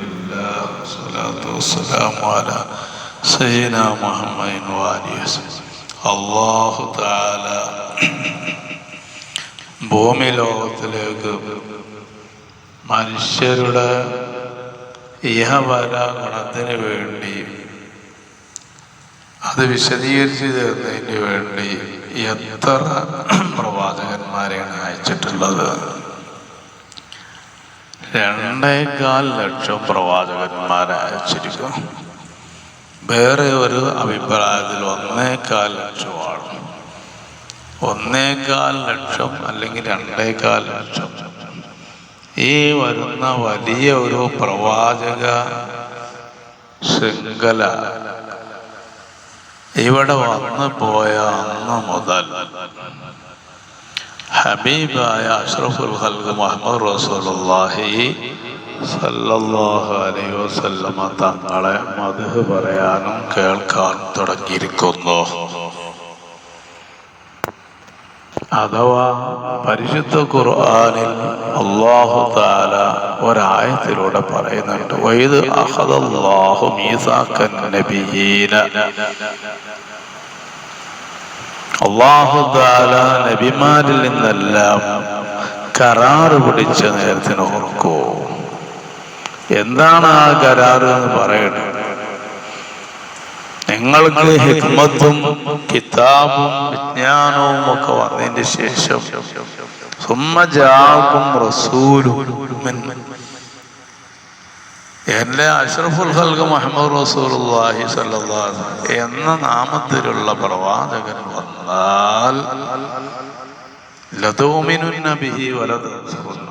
لله والصلاة والسلام على سيدنا محمد وآله وسلم. അല്ലാഹു തആല ഭൂമി ലോകത്തിലേക്ക് മനുഷ്യരുടെ ഇഹപര ഗുണത്തിന് വേണ്ടി അത് വിശദീകരിച്ചു തരുന്നതിന് വേണ്ടി എത്ര പ്രവാചകന്മാരെയാണ് അയച്ചിട്ടുള്ളത്? 2.25 ലക്ഷം പ്രവാചകന്മാരെ അയച്ചിരിക്കും. വേറെ ഒരു അഭിപ്രായത്തിൽ 1.25 ലക്ഷമാണ്. 1.25 ലക്ഷം അല്ലെങ്കിൽ 2.25 ലക്ഷം ഈ വരുന്ന വലിയ ഒരു പ്രവാചക ശൃംഖല ഇവിടെ വന്നു പോയ അന്ന് മുതൽ ഹബീബായ അഷ്റഫുൽ ഖൽഖ് മുഹമ്മദ് റസൂലുള്ളാഹി സല്ലല്ലാഹു അലൈഹി വസല്ലമ തങ്ങളെ മദ്ഹ് പറയാനും കേൾക്കാനും തുടങ്ങിയിരിക്കുന്നു. അഥവാ പരിശുദ്ധ ഖുർആനിൽ അല്ലാഹു തആല ഒരായത്തിലൂടെ പറയുന്നുണ്ട്, വഇദ് അഖദല്ലാഹു മീസാഖൻ നബിയ്യീന. അല്ലാഹു തആല നബിമാരിൽ നിന്നെല്ലാം കരാറ് പിടിച്ച നേരത്തിന് ഓർക്കൂ. എന്താണ് ആ കരാറ് എന്ന് പറയട്ടെ. നിങ്ങൾക്ക് ഹിക്മത്തും കിതാബും വിജ്ഞാനവും ഒക്കെ വന്നതിന് ശേഷം സുമ്മ ജാഅക്കും റസൂലും എൻ്റെ അഷ്റഫുൽ ഖൽഖ് മുഹമ്മദ് റസൂലുള്ളാഹി സ്വല്ലല്ലാഹു അലൈഹി വസല്ലം എന്ന നാമത്തിലുള്ള പ്രവാചകൻ വന്നാൽ ലതുമിനുന്ന ബിഹി വലതൻസുറുന്ന,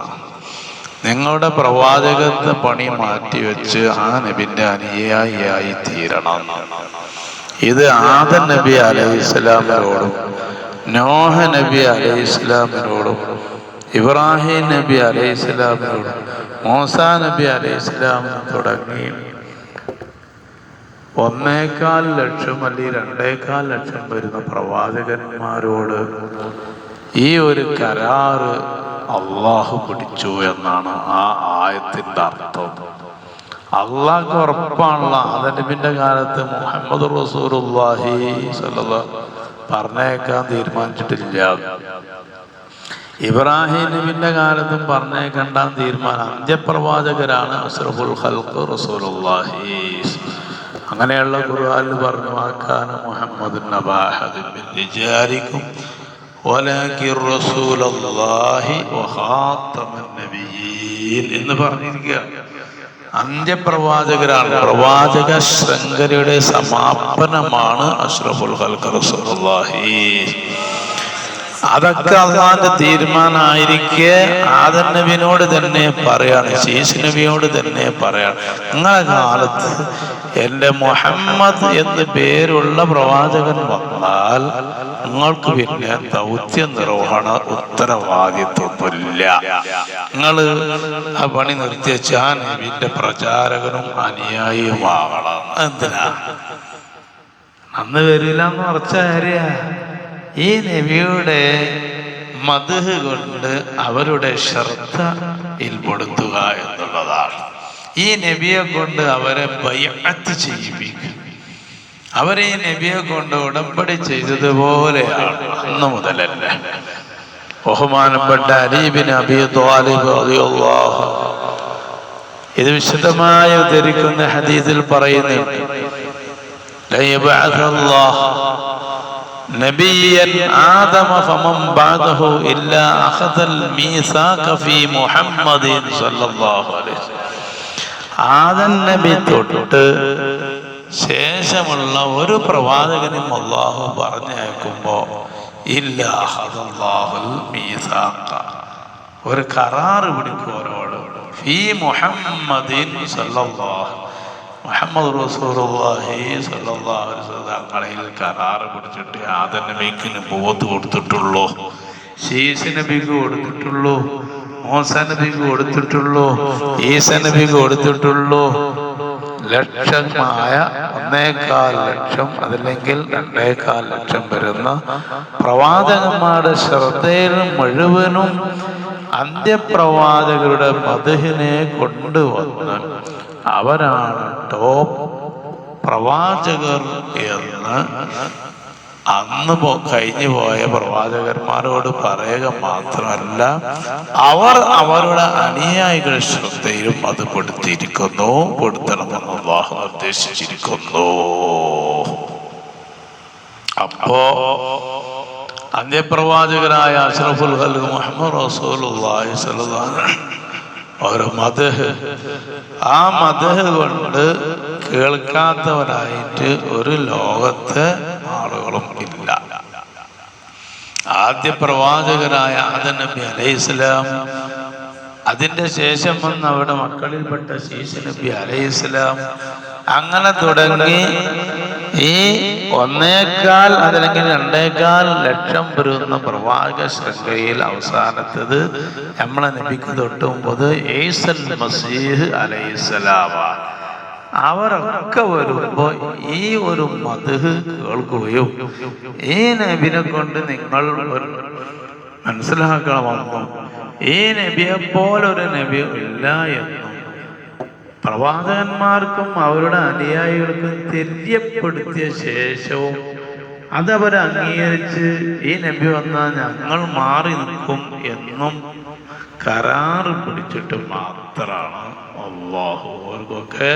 നിങ്ങളുടെ പ്രവാചകത്തെ പണി മാറ്റിവെച്ച് ആ നബിന്റെ അനുയായിയായി തീരണം. ഇത് ആദം നബി അലൈഹിസ്സലാമിനോടും നോഹ നബി അലൈഹിസ്സലാമിനോടും ഇബ്രാഹിം നബി അലൈഹിസ്സലാമിനോടും മൂസാ നബി അലൈഹിസ്സലാമിനോടും തുടങ്ങി 1.25 ലക്ഷം അല്ലെങ്കിൽ 2.25 ലക്ഷം വരുന്ന പ്രവാചകന്മാരോട് ഈ ഒരു കരാറ് അള്ളാഹു പിടിച്ചു എന്നാണ് ആ ആയത്തിന്റെ അർത്ഥം. അള്ളാഹ്ക്ക് ഉറപ്പാണല്ലോ ആദം നബിന്റെ കാലത്ത് മുഹമ്മദ് റസൂലുള്ളാഹി സ്വല്ലല്ലാഹു പറഞ്ഞേക്കാൻ തീരുമാനിച്ചിട്ടില്ല. ഇബ്രാഹിം നബിന്റെ കാലത്തും പറഞ്ഞേക്കണ്ട തീരുമാനം. അന്ത്യപ്രവാചകരാണ് അഷ്റഫുൽ ഖൽഖ് റസൂലുള്ളാഹി. അങ്ങനെയുള്ള ഖുർആനിൽ പറഞ്ഞു, വാക്കാന മുഹമ്മദുൻ നബാ അഹദിൻ മിൻ റിജാലിക്കും വലാകിൻ റസൂലുള്ളാഹി വഖാതമൻ നബിയ്യീൻ എന്ന് പറഞ്ഞിരിക്കുക. അന്ത്യപ്രവാചകരാണ്. പ്രവാചക ശൃംഖലയുടെ സമാപനമാണ് അഷ്റഫുൽ ഖൽഖ് റസൂലുള്ളാഹി. അതൊക്കെ അള്ളാന്റെ തീരുമാനമായിരിക്കെ ആദം നബിയോട് തന്നെ പറയാണ്, ശീസ് നബിയോട് തന്നെ പറയാണ്, നിങ്ങളുടെ കാലത്ത് എൻ്റെ മുഹമ്മദ് എന്ന് പേരുള്ള പ്രവാചകൻ വന്നാൽ നിങ്ങൾക്ക് പിന്നെ ദൗത്യ നിർവഹണ ഉത്തരവാദിത്വമില്ല. നിങ്ങൾ ആ പണി നിർത്തിവെച്ച് ആ നബിന്റെ പ്രചാരകനും അനുയായിയുമാകണം. എന്തിനാ? അന്ന് വരില്ല എന്ന് ഉറച്ച കാര്യ. ഈ നബിയുടെ മദ്ഹ് കൊണ്ട് അവരുടെ ശ്രദ്ധയിൽപ്പെടുത്തുക എന്നുള്ളതാണ്. ഈ നബിയെ കൊണ്ട് അവരെ ബൈഅത്ത് ചെയ്യിപ്പിക്കുക. അവരെ ഈ നബിയെ കൊണ്ട് ഉടമ്പടി ചെയ്തതുപോലെയാണ്. അന്ന് മുതലല്ല. ബഹുമാനപ്പെട്ട അലി ഇബ്നു അബീ ത്വാലിബ് റളിയല്ലാഹു അൻഹു ഇത് വിശദമായി ഉദ്ധരിക്കുന്ന ഹദീസിൽ പറയുന്നുണ്ട്, ലയബഅഥല്ലാഹു നബിയ്യൻ ആദമ ഫമൻ ബഅദഹു ഇല്ലാ അഖദൽ മീസാഖ ഫീ മുഹമ്മദിൻ സല്ലല്ലാഹു അലൈഹി വസല്ലം. ആദം നബി തൊട്ട് ശേഷമുള്ള ഒരു പ്രവാചകനും അല്ലാഹു പറഞ്ഞയക്കുമ്പോ ഇല്ലാ അഖദല്ലാഹുൽ മീസാഖ, ഒരു കരാറ് പിടിക്കും അവരോട്. ഫീ മുഹമ്മദിൻ സല്ലല്ലാഹു, മുഹമ്മദ് റസൂലുള്ളാഹി സ്വല്ലല്ലാഹു അലൈഹി വസല്ലം തങ്ങളിൽ കരാറ് പിടിച്ചിട്ട് ആദം നബിക്ക് നബുവത്ത് കൊടുത്തിട്ടുള്ളൂ, ശീസ് നബിക്ക് കൊടുത്തിട്ടുള്ളൂ, മൂസാ നബിക്ക് കൊടുത്തിട്ടുള്ളൂ, ഈസാ നബിക്ക് കൊടുത്തിട്ടുള്ളൂ. ലക്ഷമായ 1.25 ലക്ഷം അതല്ലെങ്കിൽ 2.25 ലക്ഷം വരുന്ന പ്രവാചകന്മാരുടെ ശ്രദ്ധയിൽ മുഴുവനും അന്ത്യപ്രവാചകരുടെ മദ്ഹിനെ കൊണ്ടുവന്ന് അവരാണ് ടോപ്പ് പ്രവാചകർ എന്ന് അന്ന് കഴിഞ്ഞു പോയ പ്രവാചകന്മാരോട് പറയുക മാത്രമല്ല, അവർ അവരുടെ അനുയായികളുടെ ശ്രദ്ധയിലും അത് പെടുത്തണമെന്ന് അല്ലാഹു നിർദ്ദേശിച്ചിരിക്കുന്നു. അപ്പോ അന്ത്യപ്രവാചകരായ അഷ്റഫുൽ ഖൽഖ് മുഹമ്മദ് റസൂലുള്ളാഹി സ്വല്ലല്ലാഹു അലൈഹി വസല്ലം ഒരു മദ്ഹ്, ആ മദ്ഹ് കൊണ്ട് കേൾക്കാത്തവരായിട്ട് ഒരു ലോകത്ത് ആളുകളും ഇല്ല. ആദ്യ പ്രവാചകരായ ആദം നബി അലൈഹിസ്സലാം, അതിൻ്റെ ശേഷം വന്ന് അവരുടെ മക്കളിൽപ്പെട്ട ശീശ നബി അലൈഹിസ്സലാം, അങ്ങനെ തുടങ്ങി ഈ 1.25 അതല്ലെങ്കിൽ 2.25 ലക്ഷം വരുന്ന പ്രവാചക ശൃംഖലയിൽ അവസാനത്തത് നമ്മളെ നബിക്ക് തൊട്ട് മുമ്പ് ഈസൽ മസീഹ് അലൈഹിസ്സലാമാണ്. അവരൊക്കെ വരുമ്പോ ഈ ഒരു മദ്ഹ് കേൾക്കുകയും ഈ നബിനെ കൊണ്ട് നിങ്ങൾ മനസ്സിലാക്കണമെന്നും ഈ നബിയെ പോലൊരു നബി ഇല്ല എന്നും പ്രവാചകന്മാർക്കും അവരുടെ അനുയായികൾക്കും തെര്യപ്പെടുത്തിയ ശേഷവും അതവർ അംഗീകരിച്ച് ഈ നബി വന്നാൽ ഞങ്ങൾ മാറി നിൽക്കും എന്നും കരാറ് പിടിച്ചിട്ട് മാത്രമാണ് അല്ലാഹു അവർക്കൊക്കെ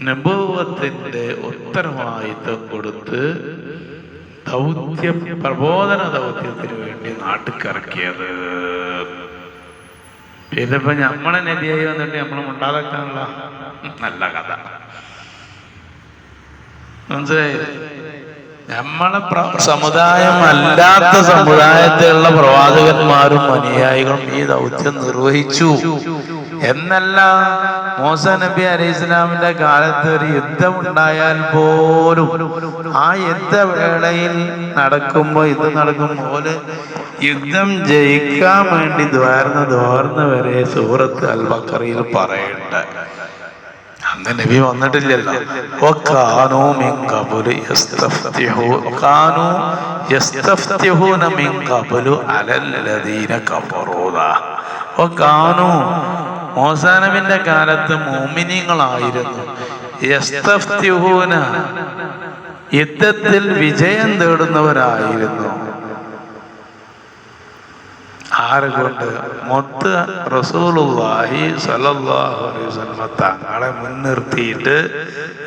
നബുവത്തിന്റെ ഉത്തരവാദിത്വം കൊടുത്ത് പ്രബോധന ദൗത്യത്തിന് വേണ്ടി നാട്ടിക്കിറക്കിയത്. ഇതിപ്പോ നമ്മളെ നബിയായി വന്നിട്ട് നമ്മളെ മുണ്ടാതാക്കാനുള്ള നല്ല കഥ. മനസ്സിലായി? നമ്മളെ സമുദായം അല്ലാത്ത സമുദായത്തിലുള്ള പ്രവാചകന്മാരും അനുയായികളും ഈ ദൗത്യം നിർവഹിച്ചു എന്നല്ല. മൂസാ നബി അലൈഹി ഇസ്ലാമിന്റെ കാലത്ത് ഒരു യുദ്ധം ഉണ്ടായാൽ പോലും ആ യുദ്ധവേളയിൽ നടക്കുമ്പോൾ യുദ്ധം ജയിക്കാൻ വേണ്ടി ദ്വാർന്ന് വരെ സൂറത്ത് അൽ ബഖറയിൽ പറയണ്ട. അന്ന് നബി വന്നിട്ടില്ലല്ലോ. മൂസാ നബിന്റെ കാലത്ത് മുഅ്മിനീങ്ങളായിരുന്നു. യസ്തഫ്തിഹൂന, യുദ്ധത്തിൽ വിജയം തേടുന്നവരായിരുന്നു. ആരുകൊണ്ട്? മൊത്ത റസൂലുള്ളാഹി സ്വല്ലല്ലാഹു അലൈഹി വസല്ലം തങ്ങളെ മുൻനിർത്തിയിട്ട്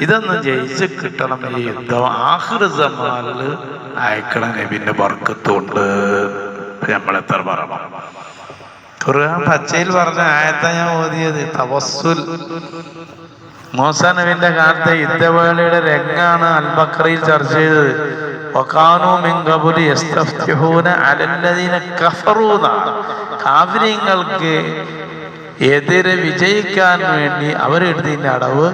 ഇതൊന്നും ജയിച്ച് കിട്ടണം, ഈ യുദ്ധം ആഖിർ സമാനിൽ അയക്കണ നബിന്റെ ബർക്കത്തുണ്ട്. നമ്മളെത്ര പറയണം? ഖുർആൻ പച്ചയിൽ പറഞ്ഞ ആയത്താ ഞാൻ ഓതിയത്. തവസ്സുൽ മൂസാ നബിന്റെ കാലത്തെ യുദ്ധവേളയുടെ രംഗാണ് അൽ ബഖറയിൽ ചർച്ച ചെയ്തത്. കാഫിര്യങ്ങൾക്ക് എതിരെ വിജയിക്കാൻ വേണ്ടി അവരെടുത്തതിന്റെ അടവ്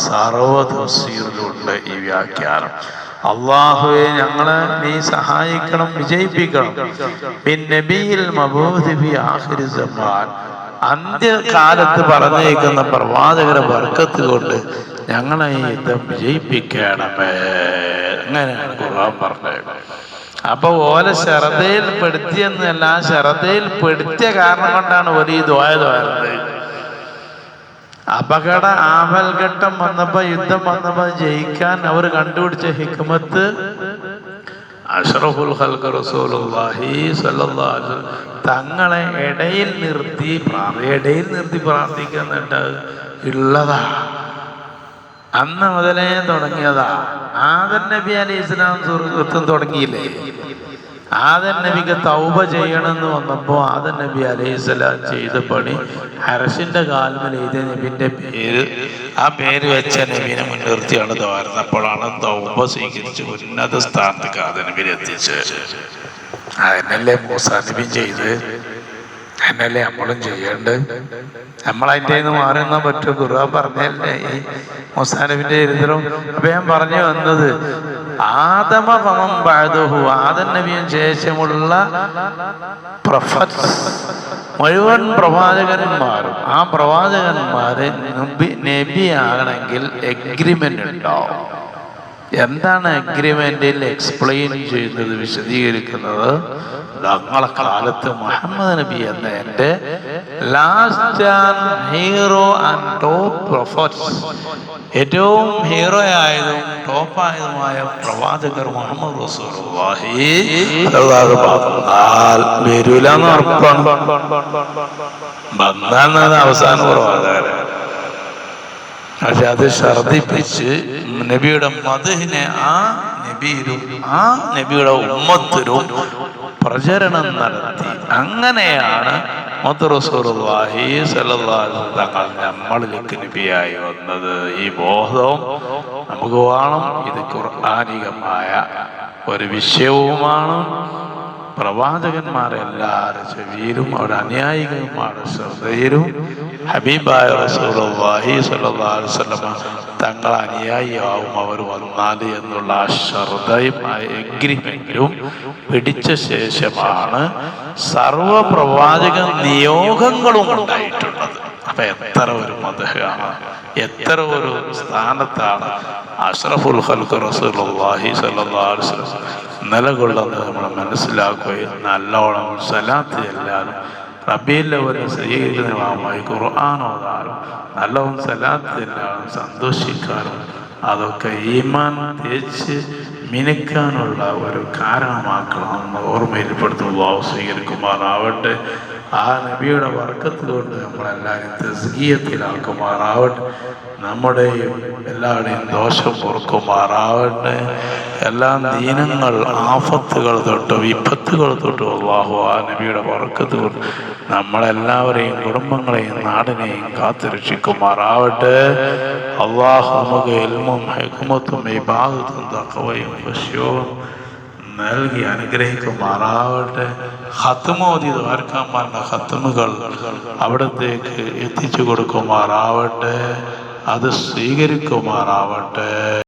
സർവതഫ്സീറിലുണ്ട് ഈ വ്യാഖ്യാനം. അല്ലാഹുവേ ഞങ്ങളെ നീ സഹായിക്കണം, വിജയിപ്പിക്കണം. അന്ത്യകാലത്ത് പറഞ്ഞേക്കുന്ന പ്രവാചകരെ ബർക്കത്ത് കൊണ്ട് ഞങ്ങളെ ഈ യുദ്ധം വിജയിപ്പിക്കണമേ. അങ്ങനെയാണ് ഖുർആൻ പറഞ്ഞത്. അപ്പൊ ഓലെ ശ്രദ്ധയിൽപ്പെടുത്തിയെന്നല്ല, ശ്രദ്ധയിൽപ്പെടുത്തിയ കാരണം കൊണ്ടാണ് വലിയ ദ്വായത്. അപകട ആപൽഘട്ടം വന്നപ്പോ, യുദ്ധം വന്നപ്പോ ജയിക്കാൻ അവർ കണ്ടുപിടിച്ച ഹിക്മത്ത് അഷ്റഫുൽ ഖൽഖ് റസൂലുള്ളാഹി സ്വല്ലല്ലാഹു അലൈഹി വസല്ലം തങ്ങളെ ഇടയിൽ നിർത്തി പ്രാർത്ഥിക്കുന്നുണ്ട് ഉള്ളതാ. അന്ന് മുതലേ തുടങ്ങിയതാ. ആദം നബി അലൈഹി ഇസ്ലാം സുഹൃത്തും തുടങ്ങിയില്ലേ? ആദം നബിക്ക് തൗബ ചെയ്യണമെന്ന് വന്നപ്പോൾ ആദം നബി അലൈഹി സ്വലാം ചെയ്ത പണി അർശിന്റെ കാൽമേൽ എഴുതിയ നബിന്റെ പേര്, ആ പേര് വെച്ച നബിനെ മുൻനിർത്തിയാണ് തോരുന്നപ്പോഴാണ് തൗബ സ്വീകരിച്ച് ഉന്നത സ്ഥാനത്തേക്ക് ആദം നബിനെ എത്തിച്ച്. അതിനല്ലേ മൂസാ നബി ചെയ്ത്, അതിനല്ലേ നമ്മളും ചെയ്യേണ്ടത്. നമ്മളതിൻ്റെ നിന്ന് മാറുന്ന പറ്റും. ഖുർആൻ പറഞ്ഞല്ലേ ഈ മൂസാ നബിന്റെ ചരിത്രം. അപ്പൊ ഞാൻ പറഞ്ഞു വന്നത്, ആദം നബിയും ശേഷമുള്ള മുഴുവൻ പ്രവാചകന്മാരും, ആ പ്രവാചകന്മാര് നബി ആകണമെങ്കിൽ എഗ്രിമെന്റ് ഉണ്ടാവും. എന്താണ് അഗ്രിമെന്റിൽ എക്സ്പ്ലെയിൻ ചെയ്യുന്നത്, വിശദീകരിക്കുന്നത്? ഞങ്ങളെ കാലത്ത് മുഹമ്മദ് നബി എന്ന എൻ്റെ last and hero and top prophets, ഏറ്റവും ഹീറോ ആയതും ടോപ്പായതുമായ പ്രവാചകർ മുഹമ്മദ് റസൂലുള്ളാഹി വരൂലെന്ന് ഉറപ്പാണ്. വന്നാൽ അവസാനം പ്രവാചകർ, പക്ഷെ അത് ഛർദിപ്പിച്ച് നബിയുടെ മദ്ഹിനെ ആ നബിയിലും ആ നബിയുടെ ഉമ്മത്തിലും പ്രചരണം നടത്തി. അങ്ങനെയാണ് മുഹമ്മദ് റസൂലുള്ളാഹി സ്വല്ലല്ലാഹു അലൈഹി വസല്ലം തങ്ങൾ നമ്മളിലേക്ക് നബിയായി വന്നത്. ഈ ബോധവും നമുക്ക് വേണം. ഇത് ഖുർആനികമായ ഒരു വിഷയവുമാണ്. പ്രവാചകന്മാരെ എല്ലാവരും ചെവിയിലും അവരുടെ അനുയായികളുമാണ് ശ്രദ്ധയിലും ഹബീബായ റസൂലുള്ളാഹി സ്വല്ലല്ലാഹു അലൈഹി വസല്ലം തങ്ങൾ അനുയായിയാവും അവർ വന്നാൽ എന്നുള്ള ആ ശ്രദ്ധയും ആ എഗ്രിമെന്റും പിടിച്ച ശേഷമാണ് സർവ പ്രവാചക നിയോഗങ്ങളും ഉണ്ടായിട്ടുള്ളത്. അപ്പൊ എത്ര ഒരു മദ്ഹാണ്, എത്ര ഒരു സ്ഥാനത്താണ് അഷ്റഫുൽ ഖൽഖ് റസൂലുള്ളാഹി സ്വല്ലല്ലാഹു അലൈഹി വസല്ലം നിലകൊള്ളുന്നത് നമ്മൾ മനസ്സിലാക്കുകയും നല്ലോണം സലാത്ത് എല്ലാവരും റബീഉൽ അവ്വൽ സ്വീകരിക്കുന്നതുമായി ഖുർആൻ ഓതാനും നല്ലോണം സലാത്ത് എല്ലാവരും സന്തോഷിക്കാനും അതൊക്കെ ഈമാൻ തേച്ച് മിനുക്കാനുള്ള ഒരു കാരണമാക്കണമെന്ന് ഓർമ്മയിൽപ്പെടുത്തുന്ന അല്ലാഹു സ്വീകരിക്കുമാറാവട്ടെ. ആ നബിയുടെ ബർക്കത്ത് കൊണ്ട് നമ്മളെല്ലാവരും തസ്കിയത്തിലാക്കുമാറാവട്ടെ. നമ്മുടെയും എല്ലാവരുടെയും ദോഷം പൊറുക്കുമാറാവട്ടെ. എല്ലാ ദീനങ്ങൾ, ആഫത്തുകൾ തൊട്ട് വിപത്തുകൾ തൊട്ട് അല്ലാഹു ആ നബിയുടെ ബർക്കത്ത് കൊണ്ട് നമ്മളെല്ലാവരെയും കുടുംബങ്ങളെയും നാടിനെയും കാത്തുരക്ഷിക്കുമാറാവട്ടെ. അല്ലാഹു നമുക്ക് ഇൽമും ഹിക്മത്തും ഇബാദത്തും തഖ്വയും ഖുശൂഉം നൽകി അനുഗ്രഹിക്കുമാറാവട്ടെ. ഖത്മോദി ദ്വാരക്കാൻ പറഞ്ഞ ഖത്മുകൾ അവിടത്തേക്ക് എത്തിച്ചു കൊടുക്കുമാറാവട്ടെ. അത് സ്വീകരിക്കുമാറാവട്ടെ.